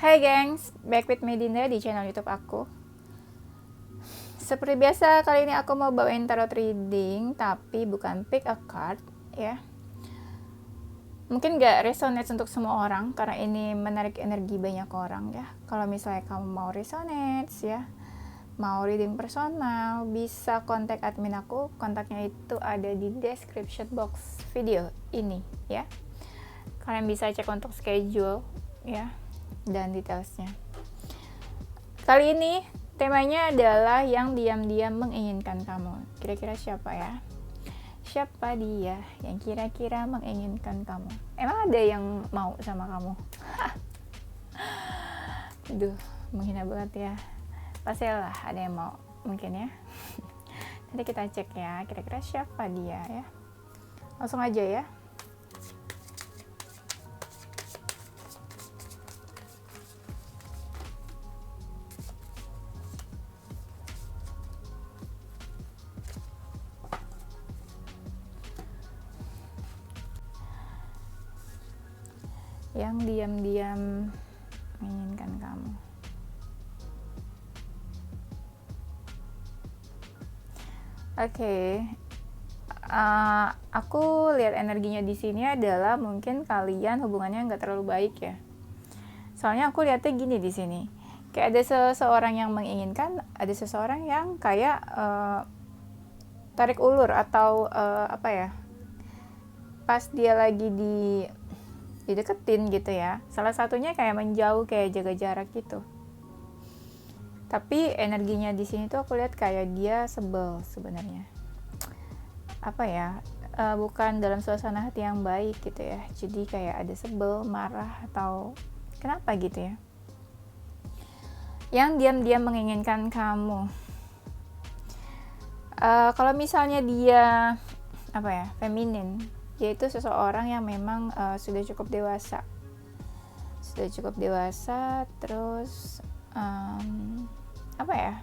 Hai gengs, back with me Dinda di channel YouTube aku. Seperti biasa, kali ini aku mau bawain tarot reading, tapi bukan pick a card ya. Mungkin gak resonate untuk semua orang, karena ini menarik energi banyak orang ya. Kalau misalnya kamu mau resonate ya, mau reading personal, bisa kontak admin aku. Kontaknya itu ada di description box video ini ya. Kalian bisa cek untuk schedule ya, dan detailsnya. Kali ini temanya adalah yang diam-diam menginginkan kamu. Kira-kira siapa ya? Siapa dia yang kira-kira menginginkan kamu? Emang ada yang mau sama kamu? Duh, menghina banget ya. Pastilah ada yang mau, mungkin ya. Nanti kita cek ya, kira-kira siapa dia ya. Langsung aja ya. Yang diam-diam menginginkan kamu. Oke. Aku lihat energinya di sini adalah mungkin kalian hubungannya nggak terlalu baik ya. Soalnya aku lihatnya gini di sini. Kayak ada seseorang yang menginginkan, ada seseorang yang kayak tarik ulur atau apa ya? Pas dia lagi dideketin gitu ya. Salah satunya kayak menjauh, kayak jaga jarak gitu. Tapi energinya di sini tuh aku lihat kayak dia sebel sebenarnya. Apa ya? Bukan dalam suasana hati yang baik gitu ya. Jadi kayak ada sebel, marah atau kenapa gitu ya. Yang diam-diam menginginkan kamu. Kalau misalnya dia apa ya, feminin, dia itu seseorang yang memang sudah cukup dewasa, terus apa ya,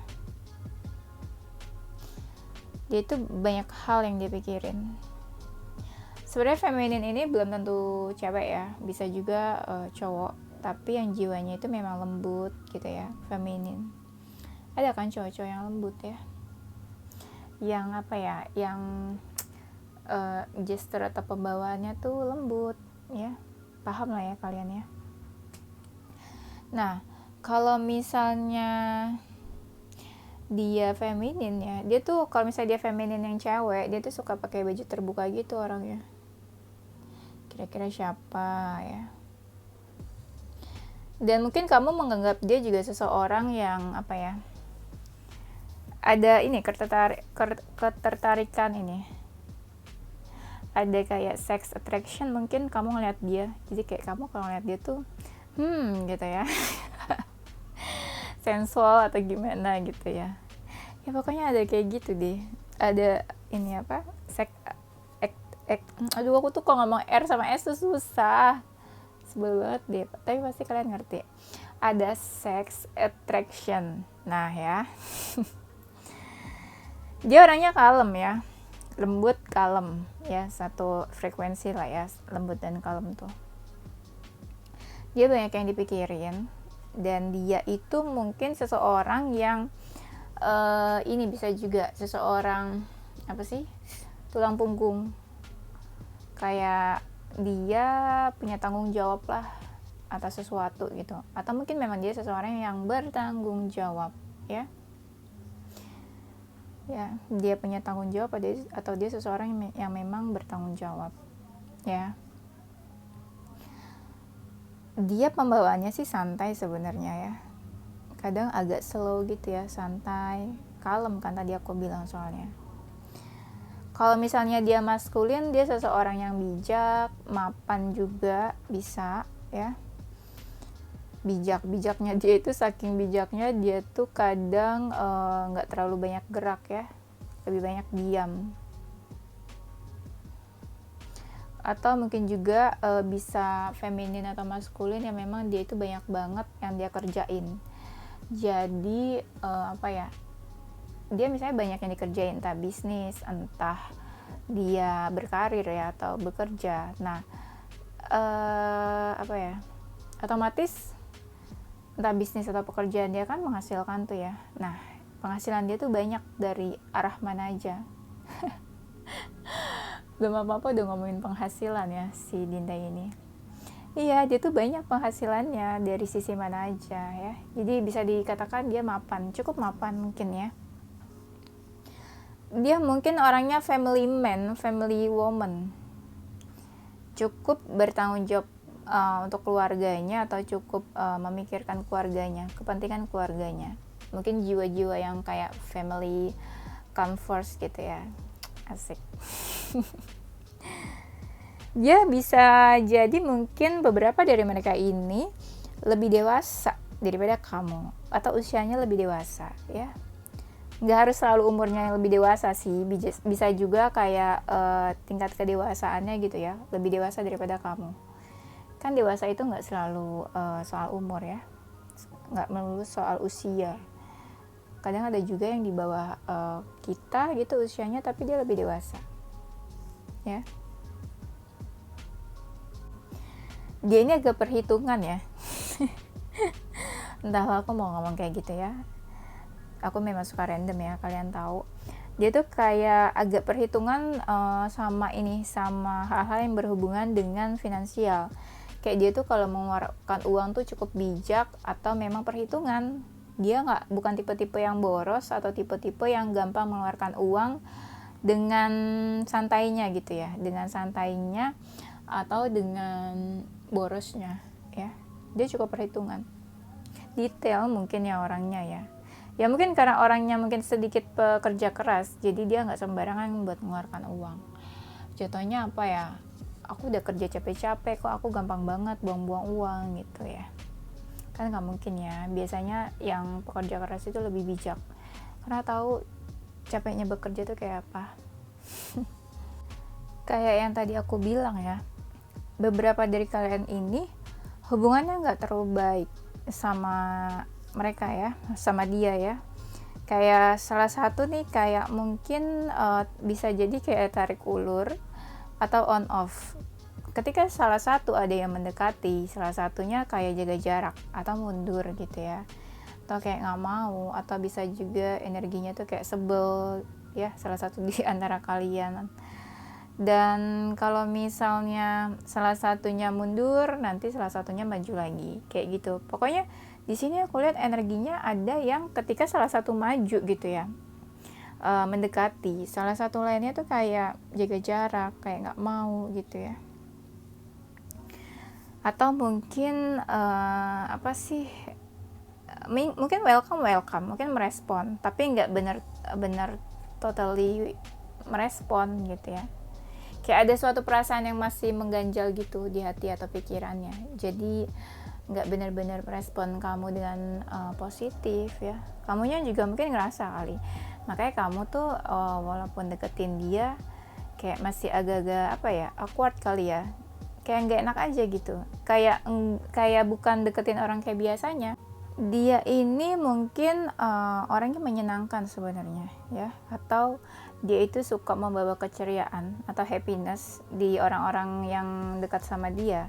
dia itu banyak hal yang dia pikirin. Sebenarnya feminin ini belum tentu cewek ya, bisa juga cowok, tapi yang jiwanya itu memang lembut gitu ya, feminin. Ada kan cowok-cowok yang lembut ya, yang apa ya, yang gesture atau pembawaannya tuh lembut ya, paham lah ya kalian ya. Nah, kalau misalnya dia feminin ya, dia tuh kalau misalnya dia feminin yang cewek, dia tuh suka pakai baju terbuka gitu orangnya. Kira-kira siapa ya? Dan mungkin kamu menganggap dia juga seseorang yang apa ya, ada ini ketertarikan ini, ada kayak sex attraction, mungkin kamu ngeliat dia. Jadi kayak kamu kalau ngeliat dia tuh gitu ya, sensual atau gimana gitu ya. Ya pokoknya ada kayak gitu deh. Ada ini apa, aduh aku tuh kalau ngomong R sama S tuh susah, sebel banget deh, tapi pasti kalian ngerti. Ada sex attraction. Nah ya, dia orangnya kalem ya, lembut kalem ya, satu frekuensi lah ya, lembut dan kalem tuh. Dia banyak yang dipikirin, dan dia itu mungkin seseorang yang ini bisa juga seseorang apa sih, tulang punggung, kayak dia punya tanggung jawab lah atas sesuatu gitu, atau mungkin memang dia seseorang yang bertanggung jawab ya. Ya, dia punya tanggung jawab atau dia seseorang yang memang bertanggung jawab ya. Dia pembawaannya sih santai sebenarnya ya, kadang agak slow gitu ya, santai, kalem kan tadi aku bilang. Soalnya kalau misalnya dia maskulin, dia seseorang yang bijak, mapan juga bisa ya. Bijaknya dia itu, saking bijaknya dia tuh kadang nggak terlalu banyak gerak ya, lebih banyak diam. Atau mungkin juga bisa feminin atau maskulin yang memang dia itu banyak banget yang dia kerjain. Jadi apa ya, dia misalnya banyak yang dikerjain, entah bisnis, entah dia berkarir ya, atau bekerja. Nah apa ya, otomatis entah bisnis atau pekerjaan dia kan menghasilkan tuh ya. Nah, penghasilan dia tuh banyak dari arah mana aja. Belum apa-apa udah ngomongin penghasilan ya si Dinda ini. Iya, dia tuh banyak penghasilannya dari sisi mana aja ya. Jadi bisa dikatakan dia mapan, cukup mapan mungkin ya. Dia mungkin orangnya family man, family woman. Cukup bertanggung jawab untuk keluarganya atau cukup memikirkan keluarganya, kepentingan keluarganya. Mungkin jiwa-jiwa yang kayak family come first gitu ya. Asik. Ya bisa jadi mungkin beberapa dari mereka ini lebih dewasa daripada kamu atau usianya lebih dewasa ya. Nggak harus selalu umurnya yang lebih dewasa sih, bisa juga kayak tingkat kedewasaannya gitu ya, lebih dewasa daripada kamu. Kan dewasa itu nggak selalu soal umur ya, nggak melulu soal usia. Kadang ada juga yang di bawah kita gitu usianya tapi dia lebih dewasa ya. Dia ini agak perhitungan ya. Entahlah aku mau ngomong kayak gitu ya, aku memang suka random ya, kalian tahu. Dia tuh kayak agak perhitungan sama hal-hal yang berhubungan dengan finansial. Kayak dia tuh kalau mengeluarkan uang tuh cukup bijak atau memang perhitungan. Dia bukan tipe-tipe yang boros atau tipe-tipe yang gampang mengeluarkan uang dengan santainya gitu ya, dengan santainya atau dengan borosnya ya. Dia cukup perhitungan, detail mungkin ya orangnya ya. Ya mungkin karena orangnya mungkin sedikit pekerja keras, jadi dia nggak sembarangan buat mengeluarkan uang. Contohnya apa ya, aku udah kerja capek-capek kok aku gampang banget buang-buang uang gitu ya. Kan nggak mungkin ya. Biasanya yang pekerja keras itu lebih bijak karena tahu capeknya bekerja tuh kayak apa. Kayak yang tadi aku bilang ya, beberapa dari kalian ini hubungannya nggak terlalu baik sama mereka ya, sama dia ya. Kayak salah satu nih kayak mungkin bisa jadi kayak tarik ulur atau on off. Ketika salah satu ada yang mendekati, salah satunya kayak jaga jarak atau mundur gitu ya, atau kayak nggak mau, atau bisa juga energinya tuh kayak sebel ya, salah satu di antara kalian. Dan kalau misalnya salah satunya mundur, nanti salah satunya maju lagi kayak gitu. Pokoknya di sini aku lihat energinya ada yang ketika salah satu maju gitu ya, mendekati, salah satu lainnya tuh kayak jaga jarak, kayak nggak mau gitu ya. Atau mungkin apa sih, mungkin welcome, mungkin merespon, tapi nggak benar totally merespon gitu ya. Kayak ada suatu perasaan yang masih mengganjal gitu di hati atau pikirannya. Jadi nggak benar-benar merespon kamu dengan positif ya. Kamunya juga mungkin ngerasa kali. Makanya kamu tuh walaupun deketin dia kayak masih agak-agak apa ya, awkward kali ya. Kayak nggak enak aja gitu. Kayak bukan deketin orang kayak biasanya. Dia ini mungkin orangnya menyenangkan sebenarnya ya, atau dia itu suka membawa keceriaan atau happiness di orang-orang yang dekat sama dia.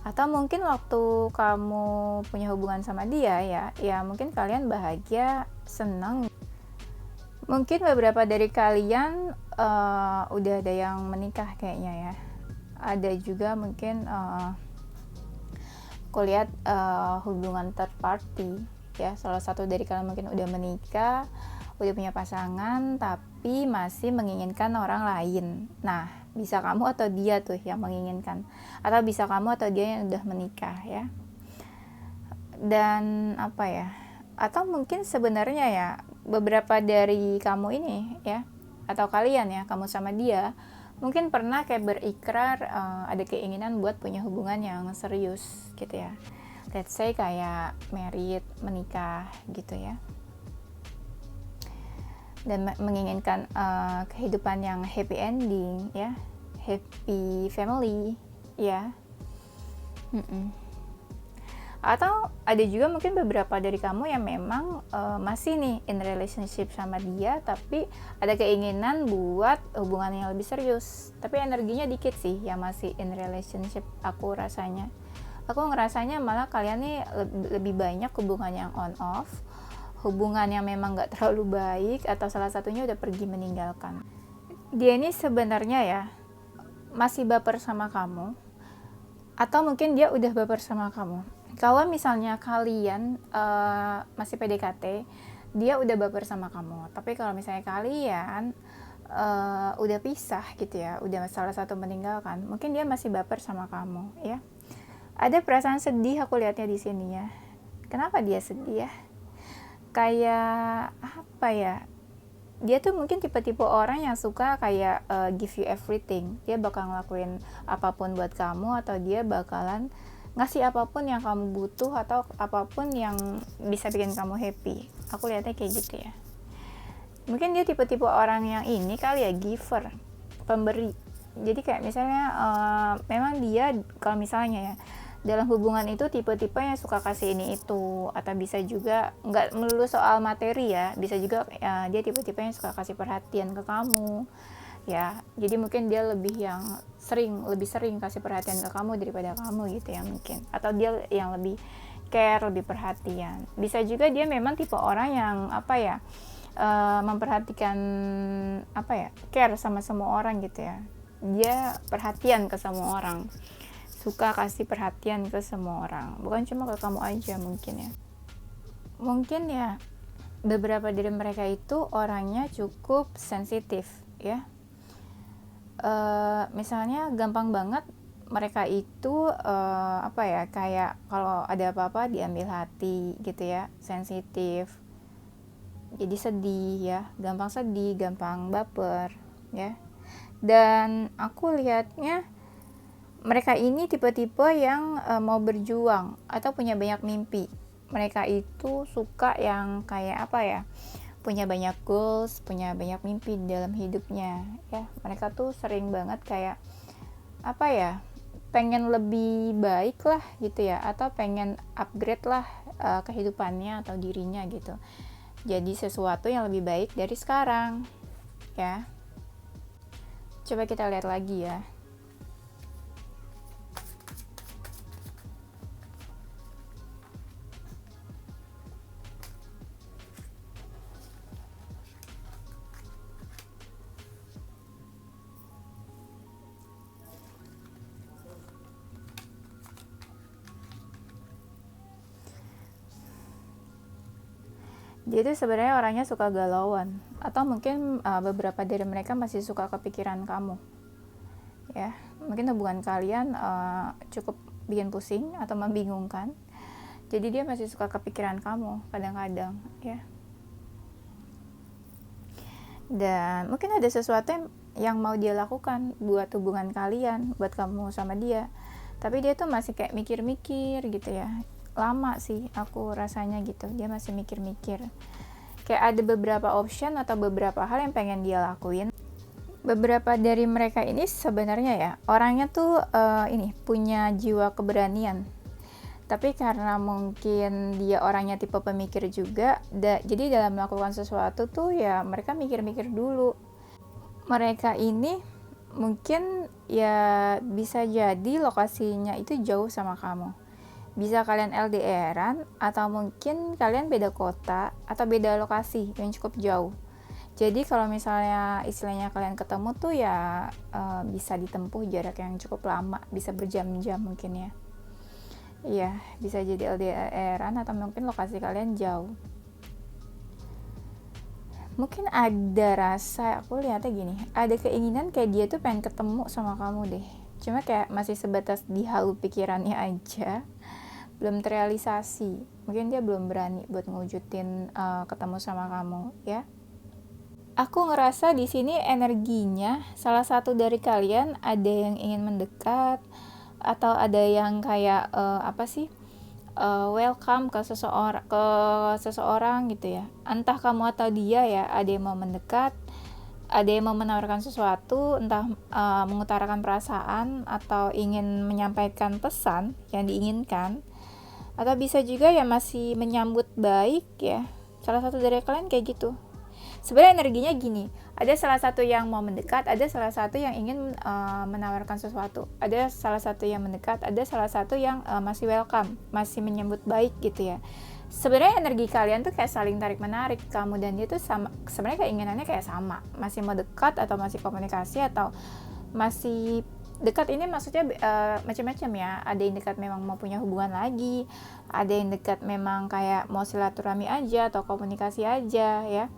Atau mungkin waktu kamu punya hubungan sama dia ya mungkin kalian bahagia, senang. Mungkin beberapa dari kalian udah ada yang menikah kayaknya ya. Ada juga mungkin aku lihat hubungan third party ya, salah satu dari kalian mungkin udah menikah, udah punya pasangan, tapi masih menginginkan orang lain. Nah, bisa kamu atau dia tuh yang menginginkan, atau bisa kamu atau dia yang udah menikah ya. Dan apa ya, atau mungkin sebenarnya ya beberapa dari kamu ini ya, atau kalian ya, kamu sama dia mungkin pernah kayak berikrar ada keinginan buat punya hubungan yang serius gitu ya. Let's say kayak married, menikah gitu ya. Dan menginginkan kehidupan yang happy ending ya, happy family ya. Atau ada juga mungkin beberapa dari kamu yang memang masih nih in relationship sama dia, tapi ada keinginan buat hubungan yang lebih serius, tapi energinya dikit sih yang masih in relationship aku rasanya. aku ngerasanya malah kalian nih lebih banyak hubungan yang on off, hubungan yang memang gak terlalu baik, atau salah satunya udah pergi meninggalkan. Dia ini sebenarnya ya masih baper sama kamu, atau mungkin dia udah baper sama kamu. Kalau misalnya kalian masih PDKT, dia udah baper sama kamu. Tapi kalau misalnya kalian udah pisah gitu ya, udah salah satu meninggalkan, mungkin dia masih baper sama kamu ya. Ada perasaan sedih aku lihatnya di sini ya. Kenapa dia sedih ya? Kayak apa ya? Dia tuh mungkin tipe-tipe orang yang suka kayak give you everything. Dia bakal ngelakuin apapun buat kamu, atau dia bakalan ngasih apapun yang kamu butuh, atau apapun yang bisa bikin kamu happy. Aku lihatnya kayak gitu ya. Mungkin dia tipe-tipe orang yang ini kali ya, giver, pemberi. Jadi kayak misalnya memang dia kalau misalnya ya dalam hubungan itu tipe-tipe yang suka kasih ini itu, atau bisa juga nggak melulu soal materi ya, bisa juga dia tipe-tipe yang suka kasih perhatian ke kamu ya. Jadi mungkin dia lebih sering kasih perhatian ke kamu daripada kamu gitu ya mungkin, atau dia yang lebih care, lebih perhatian. Bisa juga dia memang tipe orang yang apa ya, memperhatikan apa ya, care sama semua orang gitu ya. Dia perhatian ke semua orang, suka kasih perhatian ke semua orang, bukan cuma ke kamu aja mungkin ya. Mungkin ya beberapa dari mereka itu orangnya cukup sensitif ya. Misalnya gampang banget mereka itu apa ya, kayak kalau ada apa-apa diambil hati gitu ya, sensitif. Jadi sedih ya, gampang baper ya. Dan aku lihatnya mereka ini tipe-tipe yang mau berjuang atau punya banyak mimpi. Mereka itu suka yang kayak apa ya, punya banyak goals, punya banyak mimpi dalam hidupnya ya. Mereka tuh sering banget kayak apa ya, pengen lebih baik lah gitu ya, atau pengen upgrade lah kehidupannya atau dirinya gitu. Jadi sesuatu yang lebih baik dari sekarang ya. Coba kita lihat lagi ya. Dia itu sebenarnya orangnya suka galauan, atau mungkin beberapa dari mereka masih suka kepikiran kamu ya. Mungkin hubungan kalian cukup bikin pusing atau membingungkan, jadi dia masih suka kepikiran kamu kadang-kadang ya. Dan mungkin ada sesuatu yang mau dia lakukan buat hubungan kalian, buat kamu sama dia, tapi dia tuh masih kayak mikir-mikir gitu ya. Lama sih aku rasanya gitu, dia masih mikir-mikir, kayak ada beberapa option atau beberapa hal yang pengen dia lakuin. Beberapa dari mereka ini sebenarnya ya orangnya tuh ini punya jiwa keberanian, tapi karena mungkin dia orangnya tipe pemikir juga, jadi dalam melakukan sesuatu tuh ya mereka mikir-mikir dulu. Mereka ini mungkin ya bisa jadi lokasinya itu jauh sama kamu. Bisa kalian LDRan, atau mungkin kalian beda kota atau beda lokasi yang cukup jauh. Jadi kalau misalnya istilahnya kalian ketemu tuh ya bisa ditempuh jarak yang cukup lama, bisa berjam-jam mungkin ya. Iya, bisa jadi LDRan atau mungkin lokasi kalian jauh. Mungkin ada rasa, aku lihatnya gini, ada keinginan kayak dia tuh pengen ketemu sama kamu deh. Cuma kayak masih sebatas di halu pikirannya aja, belum terrealisasi. Mungkin dia belum berani buat ngewujudin ketemu sama kamu ya. Aku ngerasa di sini energinya salah satu dari kalian ada yang ingin mendekat, atau ada yang kayak welcome ke seseorang gitu ya. Entah kamu atau dia ya, ada yang mau mendekat, ada yang mau menawarkan sesuatu, entah mengutarakan perasaan atau ingin menyampaikan pesan yang diinginkan, atau bisa juga ya masih menyambut baik ya. Salah satu dari kalian kayak gitu. Sebenarnya energinya gini, ada salah satu yang mau mendekat, ada salah satu yang ingin menawarkan sesuatu, ada salah satu yang mendekat, ada salah satu yang masih welcome, masih menyambut baik gitu ya. Sebenarnya energi kalian tuh kayak saling tarik menarik, kamu dan dia tuh sama, sebenarnya keinginannya kayak sama, masih mau dekat atau masih komunikasi atau masih dekat. Ini maksudnya macam-macam ya, ada yang dekat memang mau punya hubungan lagi, ada yang dekat memang kayak mau silaturahmi aja atau komunikasi aja ya.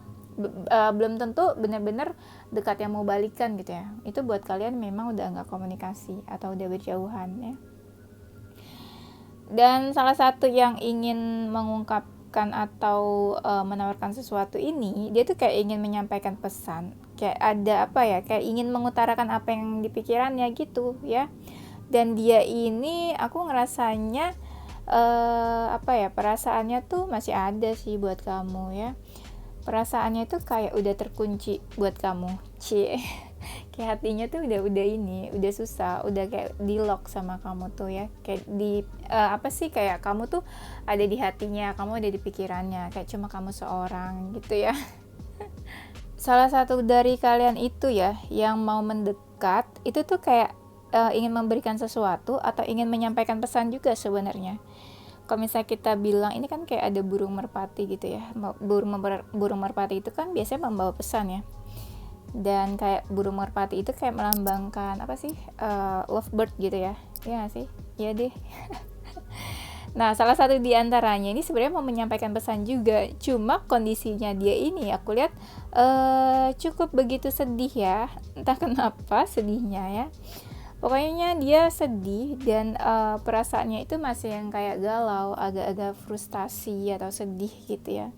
Belum tentu benar-benar dekat yang mau balikan gitu ya. Itu buat kalian memang udah nggak komunikasi atau udah berjauhan ya. Dan salah satu yang ingin mengungkapkan atau menawarkan sesuatu ini, dia tuh kayak ingin menyampaikan pesan, kayak ada apa ya, kayak ingin mengutarakan apa yang di pikirannya gitu ya. Dan dia ini aku ngerasanya apa ya, perasaannya tuh masih ada sih buat kamu ya. Perasaannya tuh kayak udah terkunci buat kamu, kayak hatinya tuh udah susah, udah kayak di lock sama kamu tuh ya, kayak di apa sih, kayak kamu tuh ada di hatinya, kamu ada di pikirannya, kayak cuma kamu seorang gitu ya. Salah satu dari kalian itu ya yang mau mendekat itu tuh kayak ingin memberikan sesuatu atau ingin menyampaikan pesan juga sebenarnya. Kalau misalnya kita bilang ini kan kayak ada burung merpati gitu ya, burung merpati itu kan biasanya membawa pesan ya. Dan kayak burung merpati itu kayak melambangkan apa sih, lovebird gitu ya, ya sih, ya deh. Nah, salah satu di antaranya ini sebenarnya mau menyampaikan pesan juga, cuma kondisinya dia ini aku lihat cukup begitu sedih ya, entah kenapa sedihnya ya. Pokoknya dia sedih dan perasaannya itu masih yang kayak galau, agak-agak frustasi atau sedih gitu ya,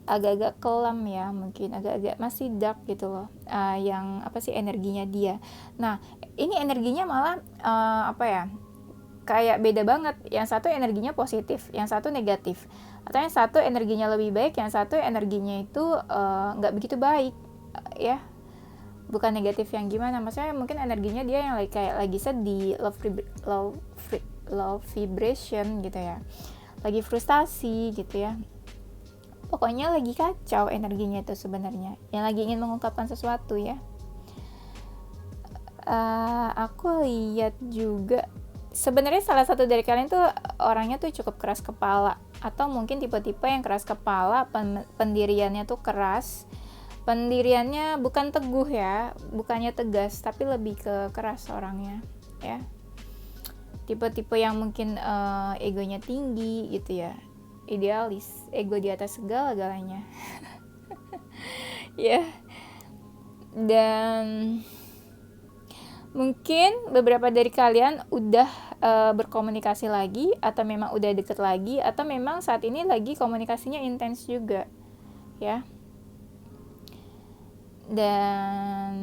agak-agak kelam ya, mungkin agak-agak masih dark gitu loh, yang apa sih energinya dia. Nah, ini energinya malah apa ya, kayak beda banget. Yang satu energinya positif, yang satu negatif, atau yang satu energinya lebih baik, yang satu energinya itu nggak begitu baik ya. Bukan negatif yang gimana, maksudnya mungkin energinya dia yang kayak lagi sedih, low vibration gitu ya, lagi frustasi gitu ya, pokoknya lagi kacau energinya itu sebenarnya, yang lagi ingin mengungkapkan sesuatu ya. Aku lihat juga sebenarnya salah satu dari kalian tuh orangnya tuh cukup keras kepala, atau mungkin tipe-tipe yang keras kepala, pendiriannya tuh keras. Pendiriannya bukan teguh ya, bukannya tegas, tapi lebih ke keras orangnya ya. Tipe-tipe yang mungkin egonya tinggi gitu ya, idealis, ego di atas segala-galanya. Ya. Dan mungkin beberapa dari kalian udah berkomunikasi lagi, atau memang udah deket lagi, atau memang saat ini lagi komunikasinya intens juga ya. Dan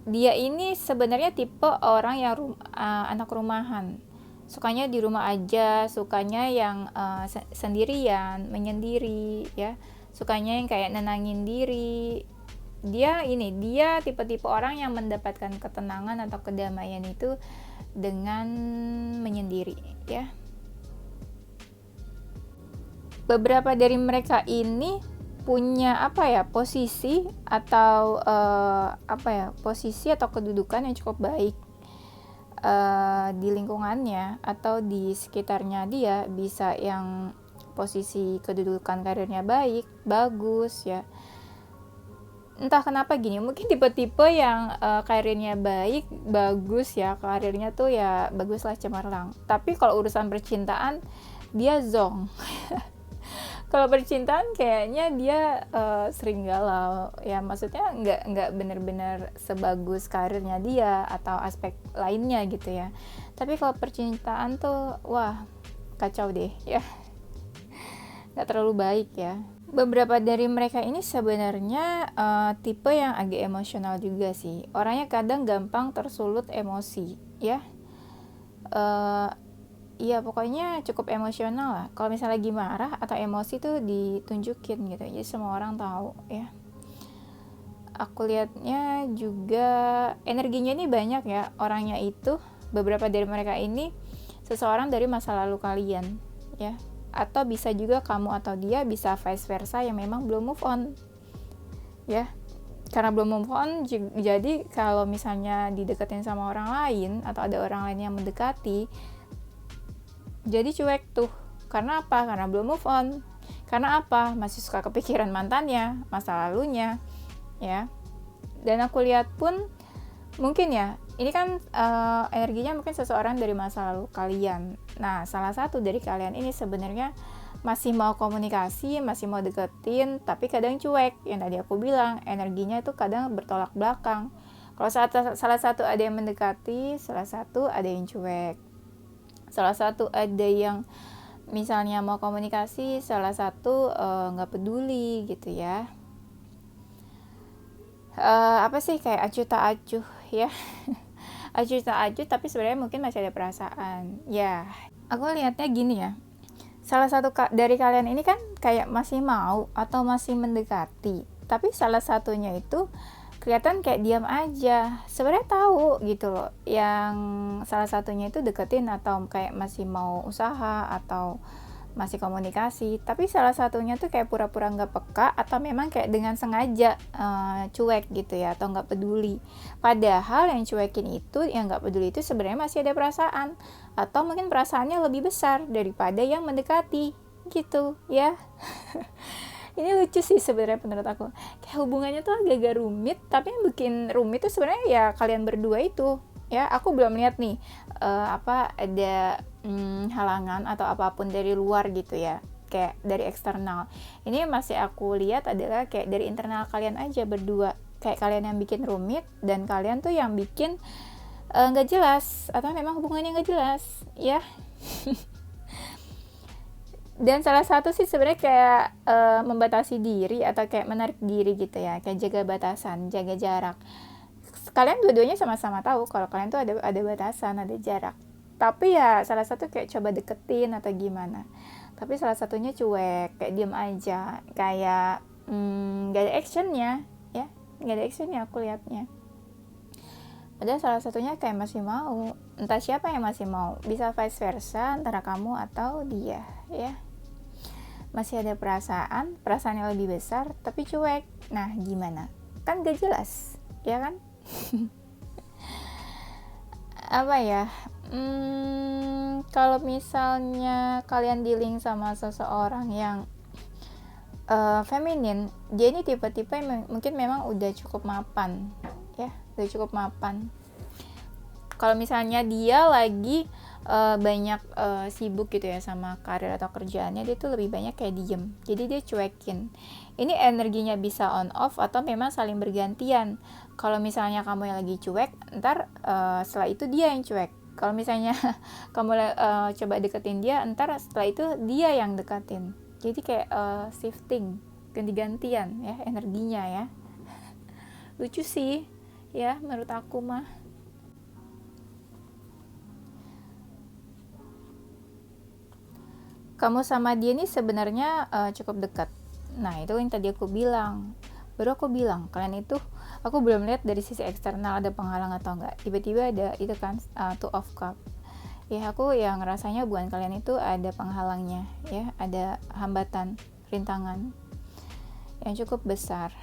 dia ini sebenarnya tipe orang yang anak rumahan, sukanya di rumah aja, sukanya yang sendirian, menyendiri ya, sukanya yang kayak nenangin diri. Dia tipe-tipe orang yang mendapatkan ketenangan atau kedamaian itu dengan menyendiri ya. Beberapa dari mereka ini punya posisi atau posisi atau kedudukan yang cukup baik di lingkungannya atau di sekitarnya dia, bisa yang posisi kedudukan karirnya bagus ya. Entah kenapa gini, mungkin tipe-tipe yang karirnya bagus ya, karirnya tuh ya bagus lah, cemerlang, tapi kalau urusan percintaan dia zong. Kalau percintaan kayaknya dia sering galau ya, maksudnya nggak benar-benar sebagus karirnya dia atau aspek lainnya gitu ya. Tapi kalau percintaan tuh wah kacau deh ya, nggak terlalu baik ya. Beberapa dari mereka ini sebenarnya tipe yang agak emosional juga sih, orangnya kadang gampang tersulut emosi ya. Iya pokoknya cukup emosional lah. Kalau misalnya lagi marah atau emosi tuh ditunjukin gitu, jadi semua orang tahu ya. Aku lihatnya juga energinya ini banyak ya orangnya itu. Beberapa dari mereka ini seseorang dari masa lalu kalian ya, atau bisa juga kamu atau dia, bisa vice versa yang memang belum move on ya. Karena belum move on, jadi kalau misalnya dideketin sama orang lain atau ada orang lain yang mendekati, jadi cuek tuh. Karena apa? Karena belum move on. Karena apa? Masih suka kepikiran mantannya, masa lalunya, ya. Dan aku lihat pun mungkin ya, ini kan energinya mungkin seseorang dari masa lalu kalian. Nah, salah satu dari kalian ini sebenarnya masih mau komunikasi, masih mau deketin, tapi kadang cuek. Yang tadi aku bilang, energinya itu kadang bertolak belakang. Kalau salah satu ada yang mendekati, salah satu ada yang cuek. Salah satu ada yang misalnya mau komunikasi, salah satu nggak peduli gitu ya. Apa sih, kayak acuh tak acuh ya. Acuh tak acuh, tapi sebenarnya mungkin masih ada perasaan. Ya, aku lihatnya gini ya. Salah satu dari kalian ini kan kayak masih mau atau masih mendekati, tapi salah satunya itu kelihatan kayak diam aja. Sebenarnya tahu gitu loh, yang salah satunya itu deketin atau kayak masih mau usaha atau masih komunikasi, tapi salah satunya tuh kayak pura-pura nggak peka atau memang kayak dengan sengaja cuek gitu ya, atau nggak peduli. Padahal yang cuekin itu, yang nggak peduli itu sebenarnya masih ada perasaan, atau mungkin perasaannya lebih besar daripada yang mendekati gitu ya. Ini lucu sih sebenarnya menurut aku, kayak hubungannya tuh agak-agak rumit, tapi yang bikin rumit tuh sebenarnya ya kalian berdua itu ya. Aku belum lihat nih ada halangan atau apapun dari luar gitu ya, kayak dari eksternal. Ini masih aku lihat adalah kayak dari internal kalian aja berdua, kayak kalian yang bikin rumit dan kalian tuh yang bikin nggak jelas, atau memang hubungannya nggak jelas ya. Dan salah satu sih sebenarnya kayak membatasi diri atau kayak menarik diri gitu ya, kayak jaga batasan, jaga jarak. Kalian dua-duanya sama-sama tahu kalau kalian tuh ada batasan, ada jarak, tapi ya salah satu kayak coba deketin atau gimana, tapi salah satunya cuek, kayak diem aja, kayak gak ada actionnya ya, gak ada actionnya aku liatnya. Padahal salah satunya kayak masih mau, entah siapa yang masih mau, bisa vice versa antara kamu atau dia ya. Masih ada perasaan yang lebih besar tapi cuek. Nah gimana, kan gak jelas ya kan. Apa ya, kalau misalnya kalian dealing sama seseorang yang feminin, dia ini tipe-tipe yang mungkin memang udah cukup mapan ya, udah cukup mapan. Kalau misalnya dia lagi banyak sibuk gitu ya sama karir atau kerjaannya, dia tuh lebih banyak kayak diem, jadi dia cuekin. Ini energinya bisa on off atau memang saling bergantian. Kalau misalnya kamu yang lagi cuek, ntar setelah itu dia yang cuek. Kalau misalnya kamu coba deketin dia, ntar setelah itu dia yang deketin. Jadi kayak shifting, ganti-gantian ya energinya ya. Lucu sih ya menurut aku mah. Kamu sama dia nih sebenarnya cukup dekat. Nah itu yang tadi aku bilang, baru aku bilang kalian itu, aku belum lihat dari sisi eksternal ada penghalang atau enggak. Tiba-tiba ada itu kan, two of cup ya. Aku yang ngerasanya hubungan kalian itu ada penghalangnya ya, ada hambatan, rintangan yang cukup besar.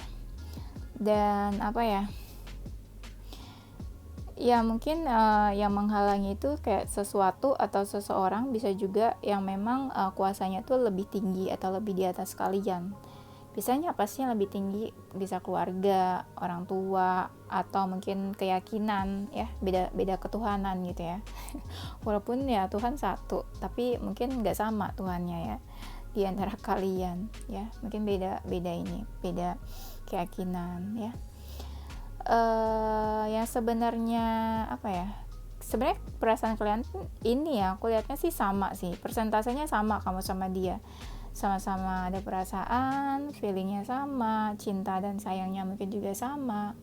Dan apa ya, ya mungkin yang menghalangi itu kayak sesuatu atau seseorang, bisa juga yang memang kuasanya tuh lebih tinggi atau lebih di atas kalian. Biasanya pastinya lebih tinggi, bisa keluarga, orang tua, atau mungkin keyakinan ya, beda ketuhanan gitu ya. Walaupun ya Tuhan satu, tapi mungkin nggak sama Tuhannya ya di antara kalian ya, mungkin beda ini, beda keyakinan ya. Yang sebenarnya apa ya, sebenarnya perasaan kalian ini ya aku lihatnya sih sama sih, persentasenya sama, kamu sama dia sama-sama ada perasaan, feelingnya sama, cinta dan sayangnya mungkin juga sama.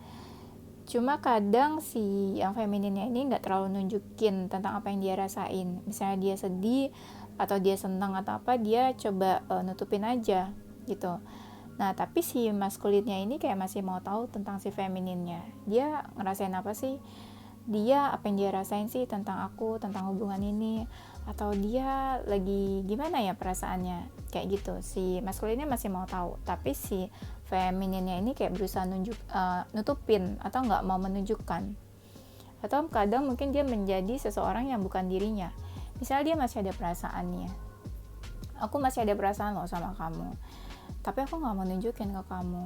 Cuma kadang si yang femininnya ini nggak terlalu nunjukin tentang apa yang dia rasain. Misalnya dia sedih atau dia senang atau apa, dia coba nutupin aja gitu. Nah tapi si maskulinnya ini kayak masih mau tahu tentang si femininnya. Dia ngerasain apa sih? Dia apa yang dia rasain sih tentang aku, tentang hubungan ini, atau dia lagi gimana ya perasaannya. kayak gitu. Si maskulinnya masih mau tahu, tapi si femininnya ini kayak berusaha nutupin atau nggak mau menunjukkan. Atau kadang mungkin dia menjadi seseorang yang bukan dirinya. Misalnya dia masih ada perasaannya, aku masih ada perasaan loh sama kamu, tapi aku nggak mau nunjukin ke kamu.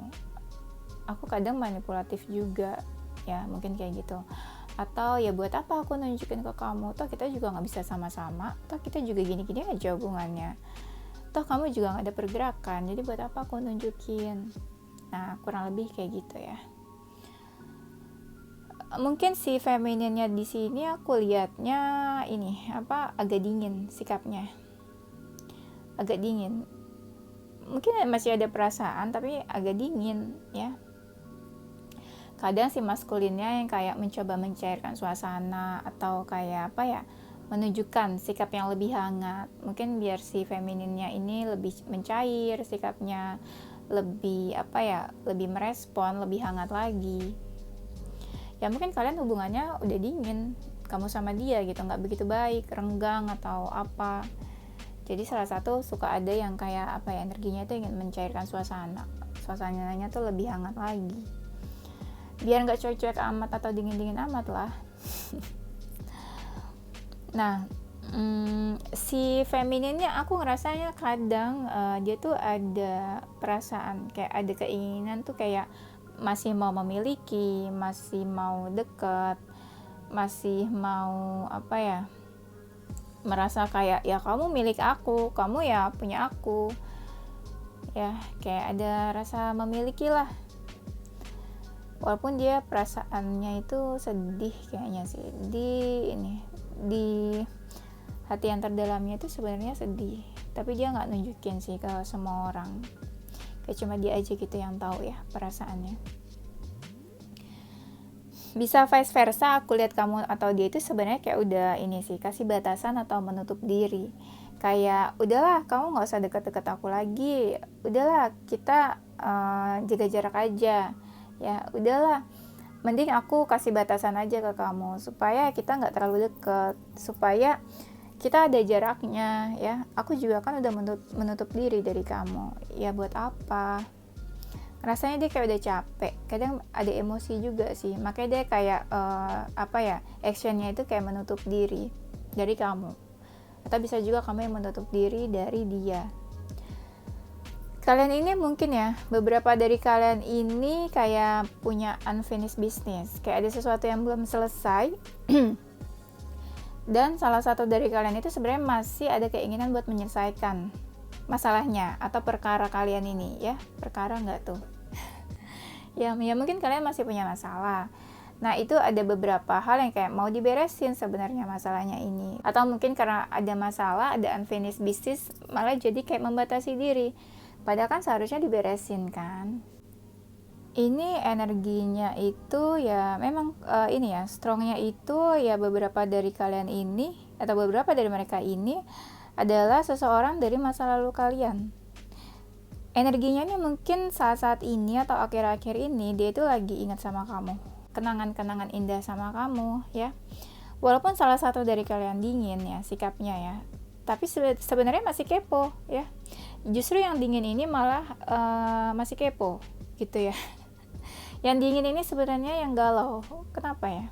Aku kadang manipulatif juga, ya mungkin kayak gitu. Atau ya buat apa aku nunjukin ke kamu, toh kita juga nggak bisa sama-sama, toh kita juga gini-gini aja hubungannya, toh kamu juga nggak ada pergerakan, jadi buat apa aku nunjukin. Nah, kurang lebih kayak gitu ya. Mungkin si femininnya di sini aku lihatnya ini agak dingin sikapnya, agak dingin. Mungkin masih ada perasaan tapi agak dingin ya. Kadang si maskulinnya yang kayak mencoba mencairkan suasana atau kayak menunjukkan sikap yang lebih hangat. Mungkin biar si femininnya ini lebih mencair sikapnya, lebih lebih merespon, lebih hangat lagi. Ya mungkin kalian hubungannya udah dingin, kamu sama dia gitu, nggak begitu baik, renggang atau apa. Jadi salah satu suka ada yang kayak energinya itu ingin mencairkan suasananya tuh lebih hangat lagi. Biar nggak cuek-cuek amat atau dingin-dingin amat lah. Nah, si femininnya aku ngerasanya kadang dia tuh ada perasaan, kayak ada keinginan tuh kayak masih mau memiliki, masih mau dekat, masih mau merasa kayak ya kamu milik aku, kamu ya punya aku. Ya, kayak ada rasa memiliki lah. Walaupun dia perasaannya itu sedih kayaknya sih, di hati yang terdalamnya itu sebenarnya sedih, tapi dia nggak nunjukin sih ke semua orang, kayak cuma dia aja gitu yang tahu ya perasaannya. Bisa vice versa, aku lihat kamu atau dia itu sebenarnya kayak udah kasih batasan atau menutup diri, kayak udahlah kamu nggak usah deket-deket aku lagi, udahlah kita jaga jarak aja. Ya udahlah, mending aku kasih batasan aja ke kamu supaya kita nggak terlalu deket, supaya kita ada jaraknya ya. Aku juga kan udah menutup diri dari kamu, ya buat apa. Rasanya dia kayak udah capek, kadang ada emosi juga sih, makanya dia kayak actionnya itu kayak menutup diri dari kamu, atau bisa juga kamu yang menutup diri dari dia. Kalian ini mungkin ya, beberapa dari kalian ini kayak punya unfinished business, kayak ada sesuatu yang belum selesai dan salah satu dari kalian itu sebenarnya masih ada keinginan buat menyelesaikan masalahnya atau perkara kalian ini ya. Perkara nggak tuh? ya mungkin kalian masih punya masalah. Nah, itu ada beberapa hal yang kayak mau diberesin sebenarnya masalahnya ini, atau mungkin karena ada masalah, ada unfinished business, malah jadi kayak membatasi diri. Padahal kan seharusnya diberesin kan. Ini energinya itu ya memang strongnya itu ya beberapa dari kalian ini atau beberapa dari mereka ini adalah seseorang dari masa lalu kalian. Energinya ini mungkin saat-saat ini atau akhir-akhir ini dia itu lagi ingat sama kamu, kenangan-kenangan indah sama kamu ya. Walaupun salah satu dari kalian dingin ya sikapnya ya, tapi sebenarnya masih kepo ya. Justru yang dingin ini malah masih kepo gitu ya. Yang dingin ini sebenarnya yang galau. Kenapa ya?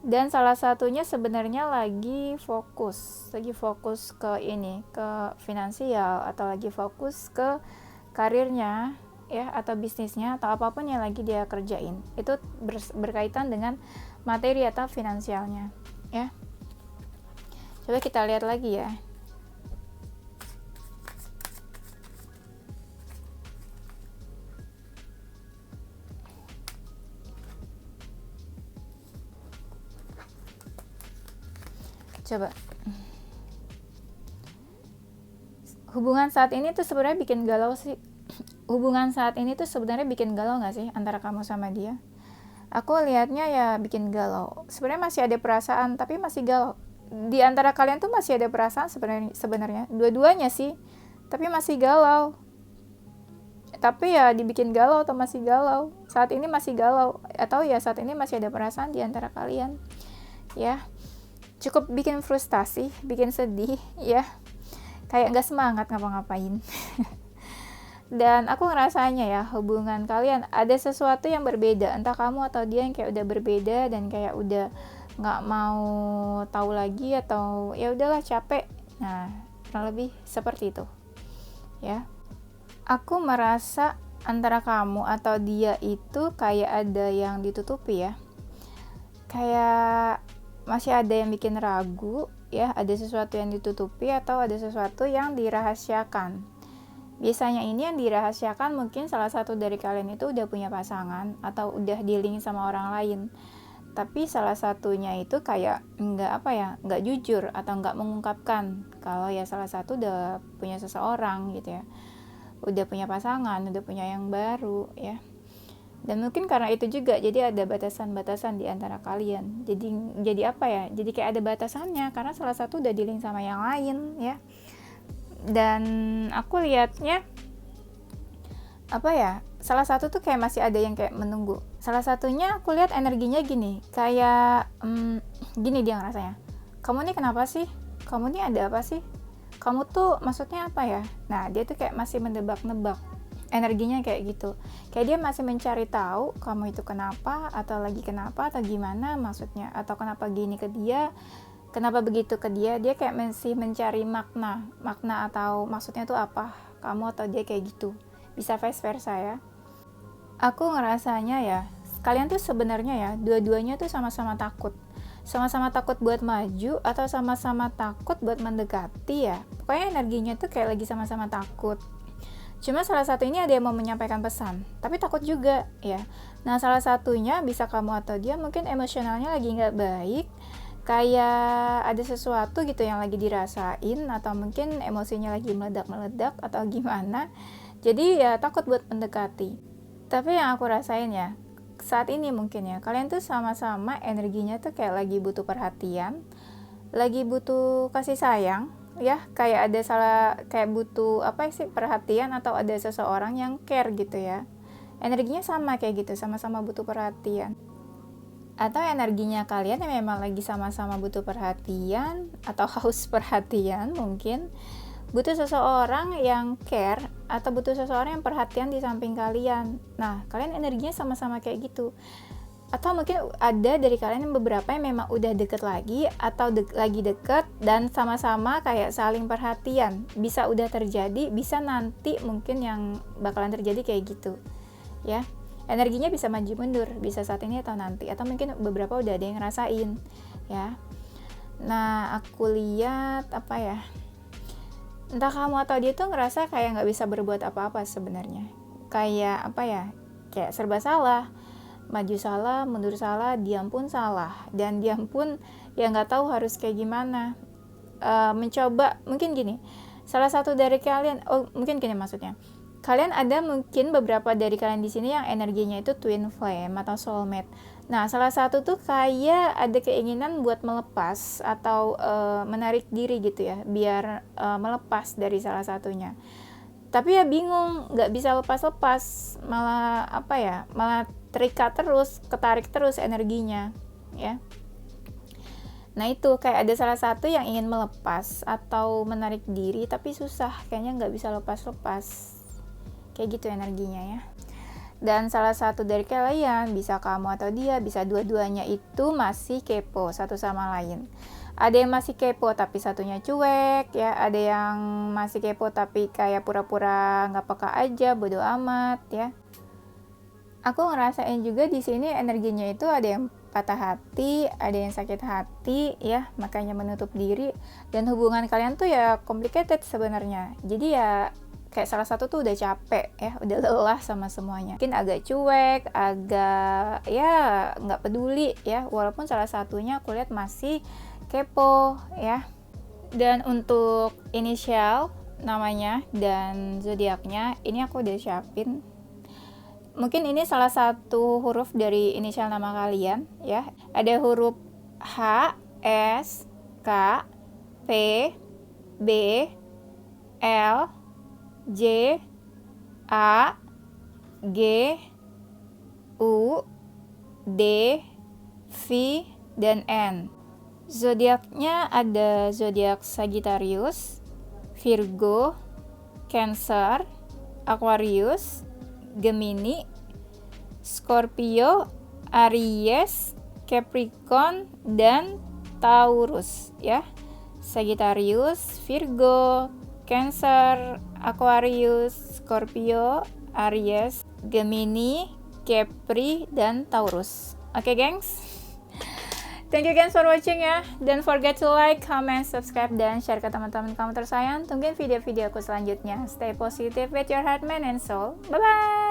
Dan salah satunya sebenarnya lagi fokus ke ke finansial, atau lagi fokus ke karirnya ya, atau bisnisnya, atau apapun yang lagi dia kerjain. Itu berkaitan dengan materi atau finansialnya ya. Coba kita lihat lagi ya. Coba. Hubungan saat ini tuh sebenarnya bikin galau sih. Hubungan saat ini tuh sebenarnya bikin galau nggak sih antara kamu sama dia? Aku lihatnya ya bikin galau. Sebenarnya masih ada perasaan, tapi masih galau. Di antara kalian tuh masih ada perasaan sebenarnya. Dua-duanya sih, tapi masih galau. Tapi ya dibikin galau atau masih galau. Saat ini masih galau, atau ya saat ini masih ada perasaan di antara kalian. Ya. Cukup bikin frustasi, bikin sedih ya. kayak nggak semangat ngapa-ngapain. Dan aku ngerasanya ya, hubungan kalian ada sesuatu yang berbeda, entah kamu atau dia yang kayak udah berbeda dan kayak udah nggak mau tahu lagi, atau ya udahlah capek. Nah, kurang lebih seperti itu ya. Aku merasa antara kamu atau dia itu kayak ada yang ditutupi ya, kayak masih ada yang bikin ragu ya, ada sesuatu yang ditutupi atau ada sesuatu yang dirahasiakan. Biasanya ini yang dirahasiakan mungkin salah satu dari kalian itu udah punya pasangan atau udah dealing sama orang lain. Tapi salah satunya itu kayak nggak jujur atau nggak mengungkapkan kalau ya salah satu udah punya seseorang gitu ya. Udah punya pasangan, udah punya yang baru ya. Dan mungkin karena itu juga jadi ada batasan-batasan di antara kalian. Jadi apa ya? Jadi kayak ada batasannya karena salah satu udah dealing sama yang lain ya. Dan aku lihatnya salah satu tuh kayak masih ada yang kayak menunggu. Salah satunya aku lihat energinya gini, kayak gini dia ngerasanya, kamu nih kenapa sih, kamu nih ada apa sih, kamu tuh maksudnya apa ya. Nah dia tuh kayak masih menebak-nebak, energinya kayak gitu, kayak dia masih mencari tahu kamu itu kenapa, atau lagi kenapa, atau gimana maksudnya, atau kenapa gini ke dia, kenapa begitu ke dia kayak masih mencari makna atau maksudnya tuh apa, kamu atau dia kayak gitu. Bisa vice versa ya. Aku ngerasanya ya, kalian tuh sebenarnya ya, dua-duanya tuh sama-sama takut. Sama-sama takut buat maju atau sama-sama takut buat mendekati ya. Pokoknya energinya tuh kayak lagi sama-sama takut. Cuma salah satu ini ada yang mau menyampaikan pesan, tapi takut juga ya. Nah salah satunya bisa kamu atau dia mungkin emosionalnya lagi nggak baik, kayak ada sesuatu gitu yang lagi dirasain, atau mungkin emosinya lagi meledak-meledak atau gimana, jadi ya takut buat mendekati. Tapi yang aku rasain ya, saat ini mungkin ya, kalian tuh sama-sama energinya tuh kayak lagi butuh perhatian, lagi butuh kasih sayang ya, kayak kayak butuh perhatian, atau ada seseorang yang care gitu ya. Energinya sama kayak gitu, sama-sama butuh perhatian. Atau energinya kalian yang memang lagi sama-sama butuh perhatian atau haus perhatian, mungkin butuh seseorang yang care atau butuh seseorang yang perhatian di samping kalian. Nah kalian energinya sama-sama kayak gitu. Atau mungkin ada dari kalian yang beberapa yang memang udah deket lagi atau lagi deket dan sama-sama kayak saling perhatian. Bisa udah terjadi, bisa nanti mungkin yang bakalan terjadi kayak gitu ya. Energinya bisa maju mundur, bisa saat ini atau nanti, atau mungkin beberapa udah ada yang ngerasain ya. Nah aku lihat entah kamu atau dia tuh ngerasa kayak nggak bisa berbuat apa-apa sebenarnya, kayak kayak serba salah, maju salah, mundur salah, diam pun salah, dan diam pun ya nggak tahu harus kayak gimana. Mencoba mungkin gini, salah satu dari kalian, mungkin gini maksudnya, kalian ada mungkin beberapa dari kalian di sini yang energinya itu twin flame atau soulmate. Nah, salah satu tuh kayak ada keinginan buat melepas atau menarik diri gitu ya, biar melepas dari salah satunya. Tapi ya bingung, nggak bisa lepas-lepas, malah malah terikat terus, ketarik terus energinya, ya. Nah itu kayak ada salah satu yang ingin melepas atau menarik diri, tapi susah, kayaknya nggak bisa lepas-lepas. Kayak gitu energinya ya. Dan salah satu dari kalian, bisa kamu atau dia, bisa dua-duanya itu masih kepo satu sama lain. Ada yang masih kepo tapi satunya cuek ya, ada yang masih kepo tapi kayak pura-pura nggak peka aja, bodo amat ya. Aku ngerasain juga di sini energinya itu ada yang patah hati, ada yang sakit hati ya, makanya menutup diri. Dan hubungan kalian tuh ya complicated sebenarnya. Jadi ya kayak salah satu tuh udah capek ya, udah lelah sama semuanya. Mungkin agak cuek, agak ya nggak peduli ya, walaupun salah satunya aku lihat masih kepo ya. Dan untuk inisial namanya dan zodiaknya ini aku udah siapin. Mungkin ini salah satu huruf dari inisial nama kalian ya. Ada huruf H, S, K, P, B, L, J, A, G, U, D, V, dan N. Zodiaknya ada zodiak Sagittarius, V Virgo, Cancer, Aquarius, Gemini, Scorpio, Aries, Capricorn, dan Taurus ya. Sagittarius, Virgo, Cancer, Aquarius, Scorpio, Aries, Gemini, Capri, dan Taurus. Oke, gengs. Thank you again for watching ya. Don't forget to like, comment, subscribe, dan share ke teman-teman kamu tersayang. Tungguin video-video aku selanjutnya. Stay positive with your heart, mind, and soul. Bye-bye.